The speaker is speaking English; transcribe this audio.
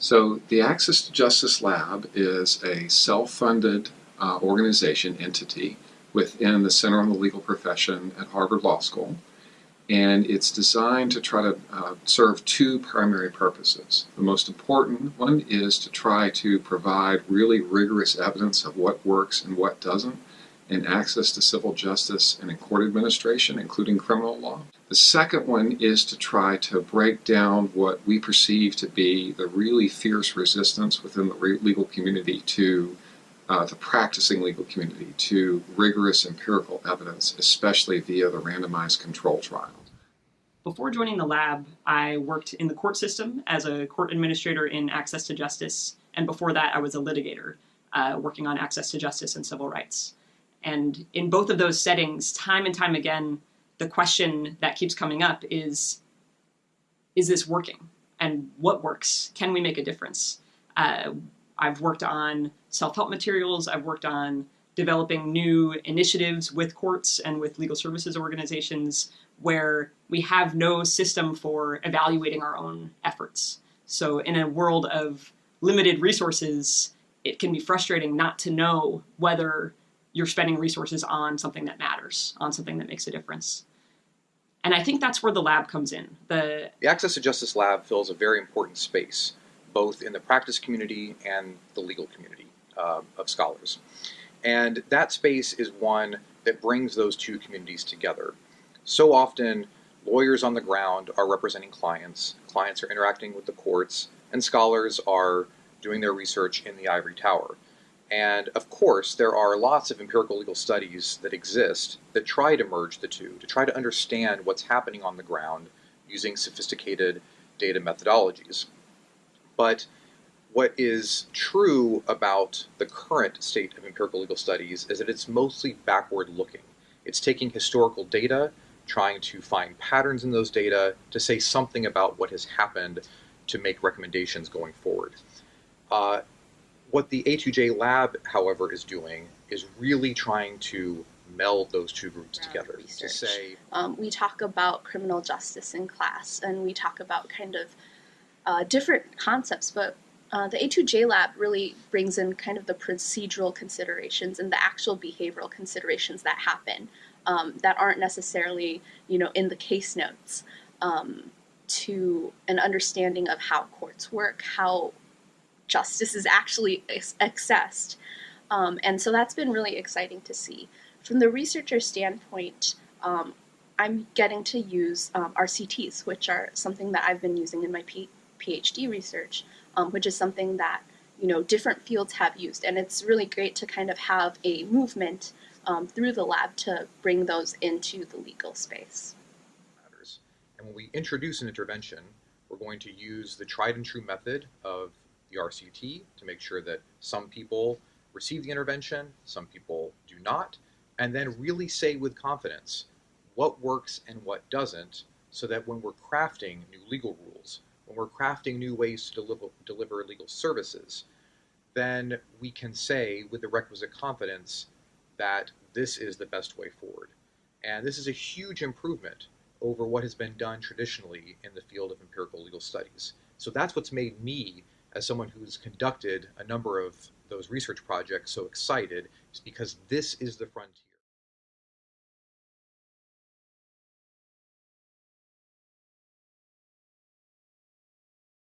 So the Access to Justice Lab is a self-funded organization entity within the Center on the Legal Profession at Harvard Law School. And it's designed to try to serve two primary purposes. The most important one is to try to provide really rigorous evidence of what works and what doesn't in access to civil justice and in court administration, including criminal law. The second one is to try to break down what we perceive to be the really fierce resistance within the legal community to the practicing legal community to rigorous empirical evidence, especially via the randomized control trials. Before joining the lab, I worked in the court system as a court administrator in access to justice, and before that I was a litigator working on access to justice and civil rights. And in both of those settings, time and time again, the question that keeps coming up is this working? And what works? Can we make a difference? I've worked on self-help materials. I've worked on developing new initiatives with courts and with legal services organizations where we have no system for evaluating our own efforts. So in a world of limited resources, it can be frustrating not to know whether you're spending resources on something that matters, on something that makes a difference. And I think that's where the lab comes in. The Access to Justice Lab fills a very important space, both in the practice community and the legal community of scholars. And that space is one that brings those two communities together. So often, lawyers on the ground are representing clients, clients are interacting with the courts, and scholars are doing their research in the ivory tower. And of course, there are lots of empirical legal studies that exist that try to merge the two, to try to understand what's happening on the ground using sophisticated data methodologies. But what is true about the current state of empirical legal studies is that it's mostly backward-looking. It's taking historical data, trying to find patterns in those data to say something about what has happened to make recommendations going forward. What the A2J Lab, however, is doing is really trying to meld those two groups together. To say, we talk about criminal justice in class, and we talk about kind of different concepts, but the A2J Lab really brings in kind of the procedural considerations and the actual behavioral considerations that happen that aren't necessarily, in the case notes, to an understanding of how courts work, how justice is actually accessed. And so that's been really exciting to see. From the researcher standpoint, I'm getting to use RCTs, which are something that I've been using in my PhD research, which is something that different fields have used. And it's really great to kind of have a movement through the lab to bring those into the legal space. And when we introduce an intervention, we're going to use the tried and true method of the RCT to make sure that some people receive the intervention, some people do not, and then really say with confidence what works and what doesn't, so that when we're crafting new legal rules, when we're crafting new ways to deliver legal services, then we can say with the requisite confidence that this is the best way forward. And this is a huge improvement over what has been done traditionally in the field of empirical legal studies. So that's what's made me, as someone who's conducted a number of those research projects, so excited, is because this is the frontier.